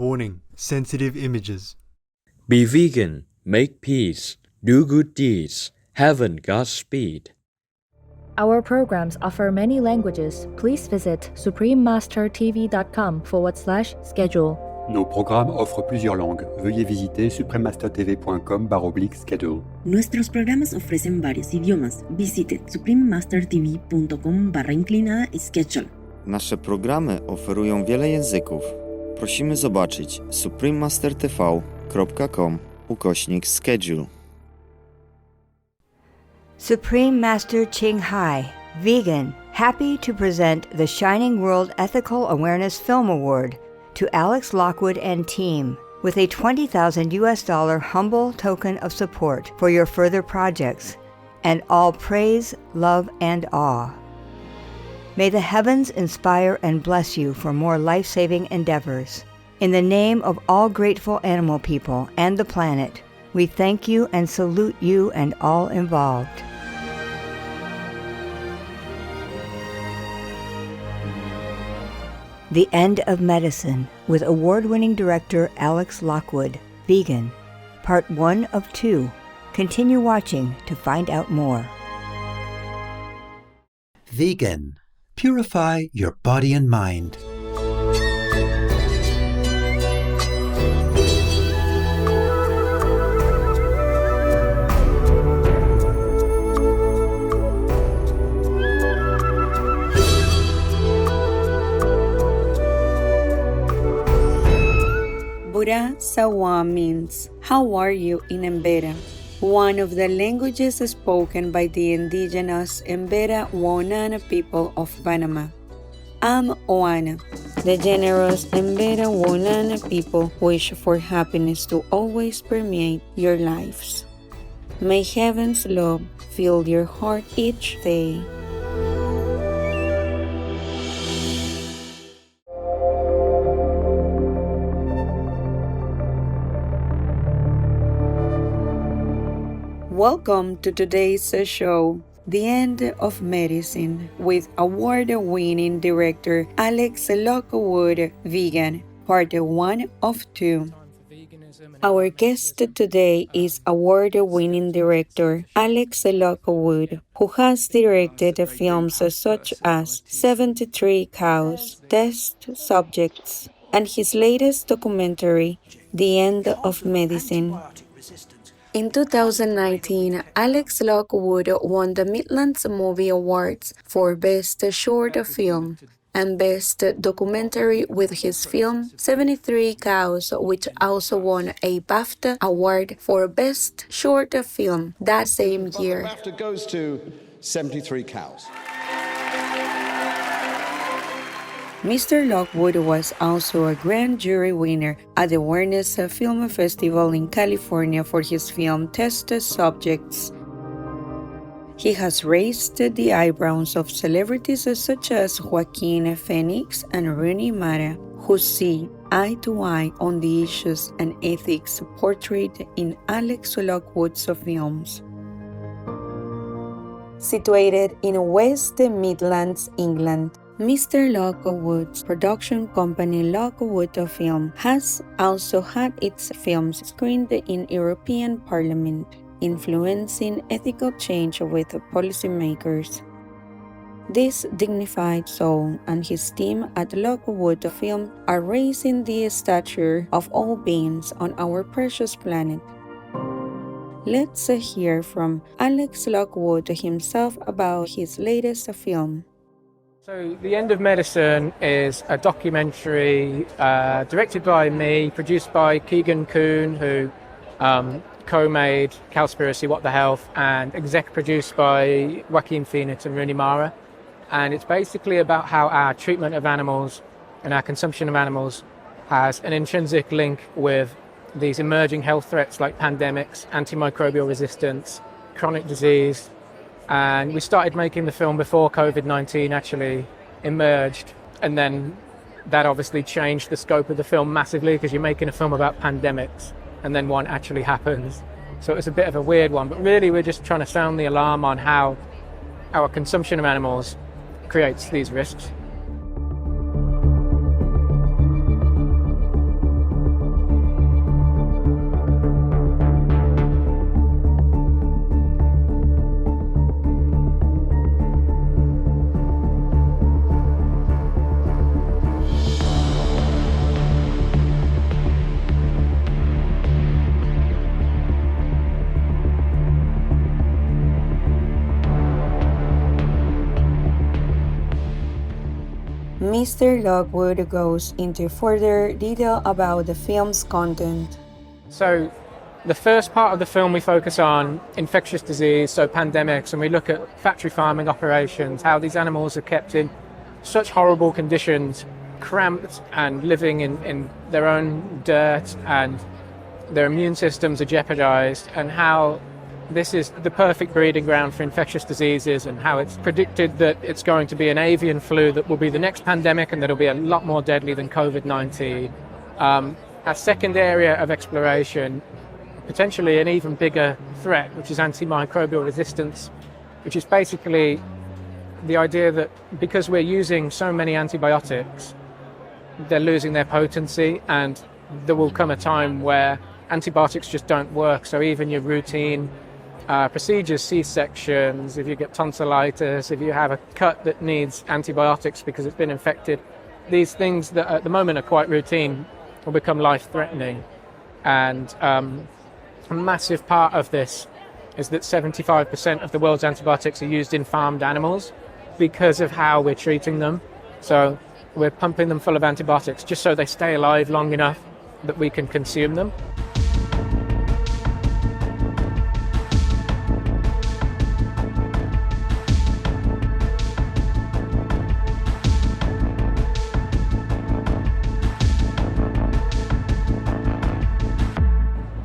Warning: sensitive images. Be vegan, make peace, do good deeds, heaven Godspeed. Our programs offer many languages. Please visit suprememastertv.com/schedule. Nos programmes offrent plusieurs langues. Veuillez visiter suprememastertv.com/schedule. Nuestros programas ofrecen varios idiomas. Visite suprememastertv.com/schedule. Nasze programy oferują wiele języków. Prosimy zobaczyć suprememastertv.com/schedule. Supreme Master Ching Hai, vegan, happy to present the Shining World Ethical Awareness Film Award to Alex Lockwood and team with a $20,000 humble token of support for your further projects and all praise, love, and awe. May the heavens inspire and bless you for more life-saving endeavors. In the name of all grateful animal people and the planet, we thank you and salute you and all involved. The End of Medicine with Award-Winning Director Alex Lockwood, Vegan, Part 1 of 2. Continue watching to find out more. Vegan. Purify your body and mind. Bura Sawa means, how are you in Embera? One of the languages spoken by the indigenous Embera Woonana people of Panama. I'm Oana. The generous Embera Woonana people wish for happiness to always permeate your lives. May heaven's love fill your heart each day. Welcome to today's show, The End of Medicine, with award-winning director Alex Lockwood, Vegan, Part 1 of 2. Our guest today is award-winning director Alex Lockwood, who has directed films such as 73 Cows, Test Subjects, and his latest documentary, The End of Medicine. In 2019, Alex Lockwood won the Midlands Movie Awards for Best Short Film and Best Documentary with his film 73 Cows, which also won a BAFTA Award for Best Short Film that same year. BAFTA goes to 73 Cows. Mr. Lockwood was also a grand jury winner at the Awareness Film Festival in California for his film Test Subjects. He has raised the eyebrows of celebrities such as Joaquin Phoenix and Rooney Mara, who see eye to eye on the issues and ethics portrayed in Alex Lockwood's films. Situated in West Midlands, England, Mr. Lockwood's production company Lockwood Film has also had its films screened in European Parliament, influencing ethical change with policymakers. This dignified soul and his team at Lockwood Film are raising the stature of all beings on our precious planet. Let's hear from Alex Lockwood himself about his latest film. So, The End of Medicine is a documentary directed by me, produced by Keegan Kuhn, who co-made Cowspiracy, What the Health, and exec produced by Joaquin Phoenix and Rooney Mara. And it's basically about how our treatment of animals and our consumption of animals has an intrinsic link with these emerging health threats like pandemics, antimicrobial resistance, chronic disease. And we started making the film before COVID-19 actually emerged. And then that obviously changed the scope of the film massively, because you're making a film about pandemics and then one actually happens. So it's a bit of a weird one. But really, we're just trying to sound the alarm on how our consumption of animals creates these risks. Mr. Lockwood goes into further detail about the film's content. So, the first part of the film we focus on infectious disease, so pandemics, and we look at factory farming operations, how these animals are kept in such horrible conditions, cramped and living in their own dirt, and their immune systems are jeopardized, and how this is the perfect breeding ground for infectious diseases, and how it's predicted that it's going to be an avian flu that will be the next pandemic and that'll be a lot more deadly than COVID-19. A second area of exploration, potentially an even bigger threat, which is antimicrobial resistance, which is basically the idea that because we're using so many antibiotics, they're losing their potency, and there will come a time where antibiotics just don't work. So even your routine procedures, C-sections, if you get tonsillitis, if you have a cut that needs antibiotics because it's been infected, these things that at the moment are quite routine will become life-threatening. And a massive part of this is that 75% of the world's antibiotics are used in farmed animals because of how we're treating them. So we're pumping them full of antibiotics just so they stay alive long enough that we can consume them.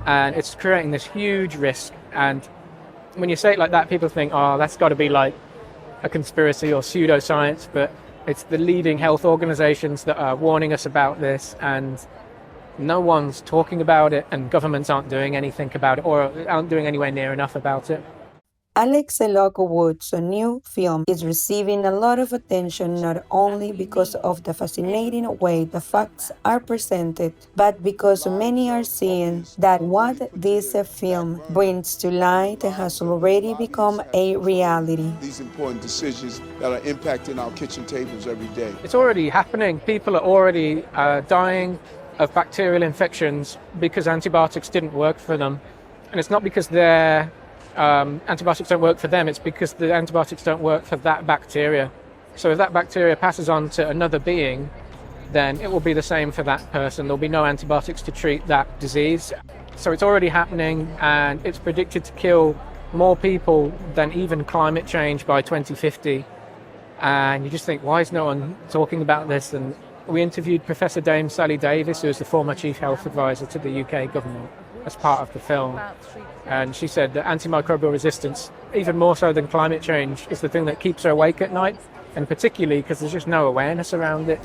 And it's creating this huge risk. And when you say it like that, people think, oh, that's got to be like a conspiracy or pseudoscience, but it's the leading health organizations that are warning us about this, and no one's talking about it, and governments aren't doing anything about it, or aren't doing anywhere near enough about it. Alex Lockwood's new film is receiving a lot of attention not only because of the fascinating way the facts are presented, but because many are seeing that what this film brings to light has already become a reality. These important decisions that are impacting our kitchen tables every day. It's already happening. People are already dying of bacterial infections because antibiotics didn't work for them. And it's not because they're antibiotics don't work for them, it's because the antibiotics don't work for that bacteria. So if that bacteria passes on to another being, then it will be the same for that person. There'll be no antibiotics to treat that disease. So it's already happening, and it's predicted to kill more people than even climate change by 2050. And you just think, why is no one talking about this? And we interviewed Professor Dame Sally Davis, who is the former Chief Health Advisor to the UK government, as part of the film. And she said that antimicrobial resistance, even more so than climate change, is the thing that keeps her awake at night, and particularly because there's just no awareness around it.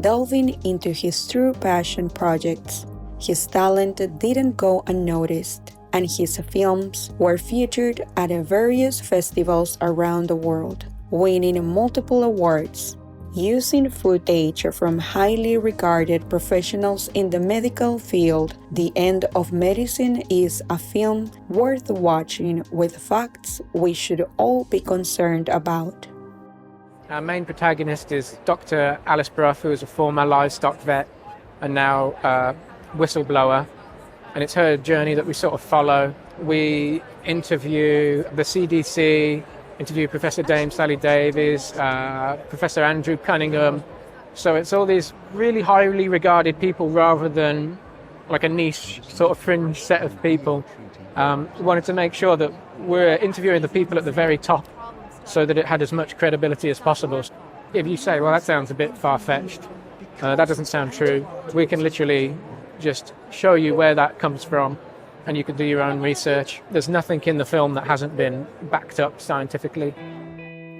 Delving into his true passion projects, his talent didn't go unnoticed, and his films were featured at various festivals around the world, winning multiple awards. Using footage from highly regarded professionals in the medical field, The End of Medicine is a film worth watching with facts we should all be concerned about. Our main protagonist is Dr. Alice Bruff, who is a former livestock vet and now whistleblower, and it's her journey that we sort of follow. We interview the CDC, interview Professor Dame Sally Davis, Professor Andrew Cunningham. So it's all these really highly regarded people rather than like a niche sort of fringe set of people. We wanted to make sure that we're interviewing the people at the very top so that it had as much credibility as possible. If you say, well, that sounds a bit far-fetched, that doesn't sound true, we can literally just show you where that comes from, and you can do your own research. There's nothing in the film that hasn't been backed up scientifically.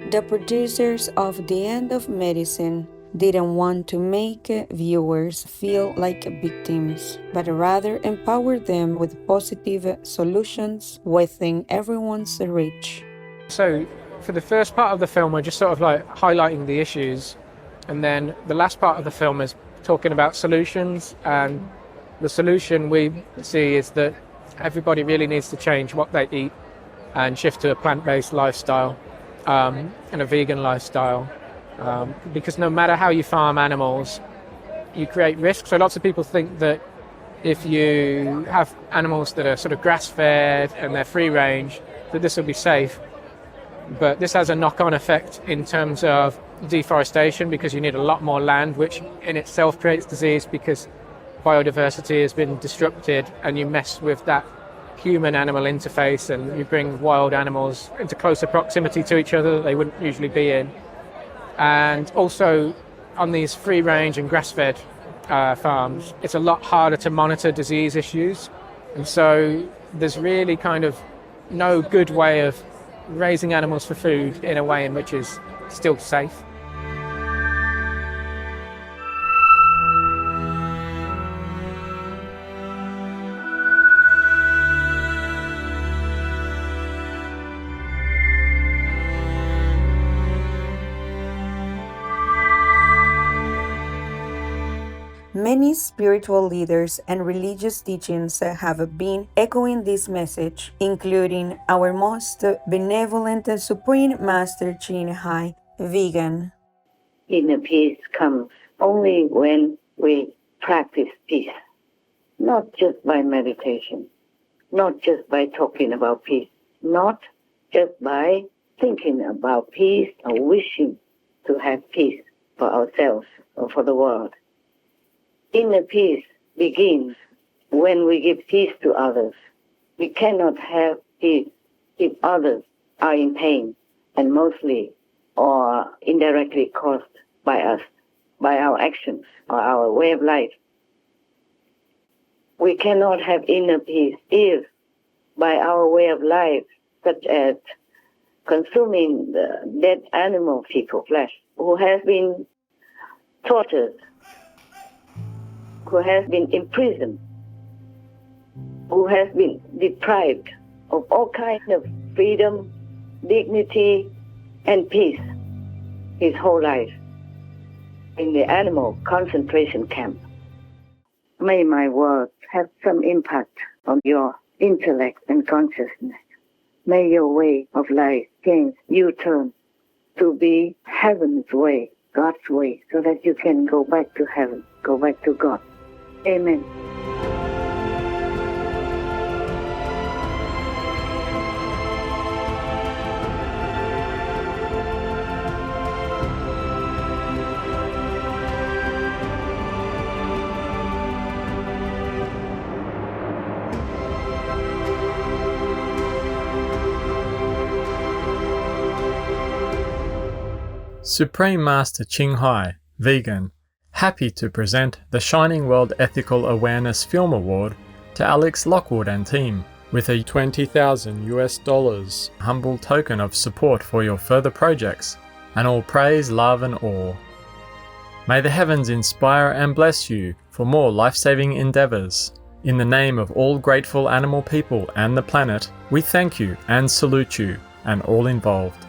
The producers of The End of Medicine didn't want to make viewers feel like victims, but rather empower them with positive solutions within everyone's reach. So for the first part of the film, we're just sort of like highlighting the issues, and then the last part of the film is talking about solutions. And the solution we see is that everybody really needs to change what they eat and shift to a plant-based lifestyle and a vegan lifestyle. because no matter how you farm animals, you create risk. So lots of people think that if you have animals that are sort of grass-fed and they're free-range, that this will be safe. But this has a knock-on effect in terms of deforestation, because you need a lot more land, which in itself creates disease because biodiversity has been disrupted, and you mess with that human-animal interface and you bring wild animals into closer proximity to each other that they wouldn't usually be in. And also on these free-range and grass-fed farms, it's a lot harder to monitor disease issues. And so there's really kind of no good way of raising animals for food in a way in which is still safe. Many spiritual leaders and religious teachings have been echoing this message, including our most benevolent Supreme Master Ching Hai, vegan. Inner peace comes only when we practice peace, not just by meditation, not just by talking about peace, not just by thinking about peace or wishing to have peace for ourselves or for the world. Inner peace begins when we give peace to others. We cannot have peace if others are in pain, and mostly or indirectly caused by us, by our actions or our way of life. We cannot have inner peace if by our way of life, such as consuming the dead animal fecal flesh, who has been tortured, who has been imprisoned, who has been deprived of all kinds of freedom, dignity, and peace his whole life in the animal concentration camp. May my words have some impact on your intellect and consciousness. May your way of life change, you turn to be heaven's way, God's way, so that you can go back to heaven, go back to God. Amen. Supreme Master Ching Hai, vegan, happy to present the Shining World Ethical Awareness Film Award to Alex Lockwood and team with a $20,000 humble token of support for your further projects, and all praise, love and awe. May the heavens inspire and bless you for more life-saving endeavors. In the name of all grateful animal people and the planet, we thank you and salute you and all involved.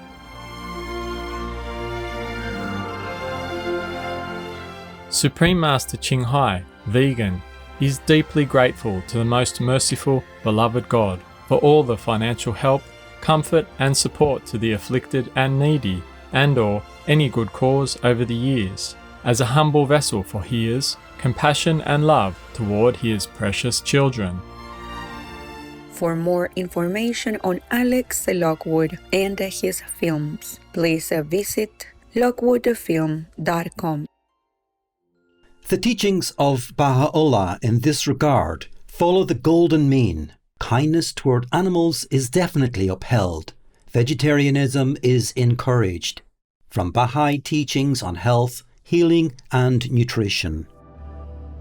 Supreme Master Ching Hai, vegan, is deeply grateful to the most merciful, beloved God for all the financial help, comfort and support to the afflicted and needy, and/or any good cause over the years, as a humble vessel for His compassion and love toward His precious children. For more information on Alex Lockwood and his films, please visit lockwoodfilm.com. The teachings of Baha'u'llah in this regard follow the golden mean. Kindness toward animals is definitely upheld. Vegetarianism is encouraged. From Baha'i teachings on health, healing and nutrition.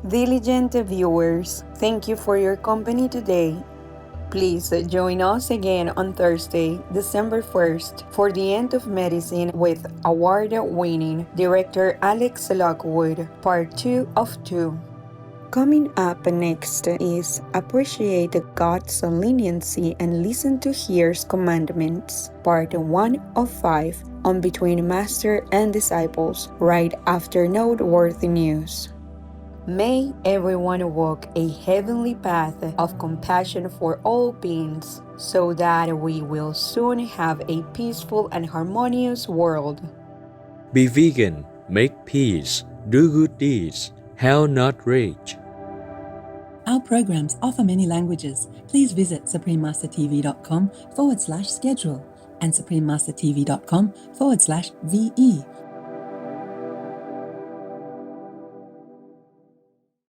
Diligent viewers, thank you for your company today. Please join us again on Thursday, December 1st, for the End of Medicine with Award-Winning Director Alex Lockwood, Part 2 of 2. Coming up next is Appreciate God's Leniency and Listen to His Commandments, Part 1 of 5, on Between Master and Disciples, right after Noteworthy News. May everyone walk a heavenly path of compassion for all beings, so that we will soon have a peaceful and harmonious world. Be vegan, make peace, do good deeds, have not rage. Our programs offer many languages. Please visit suprememastertv.com/schedule and suprememastertv.com/VE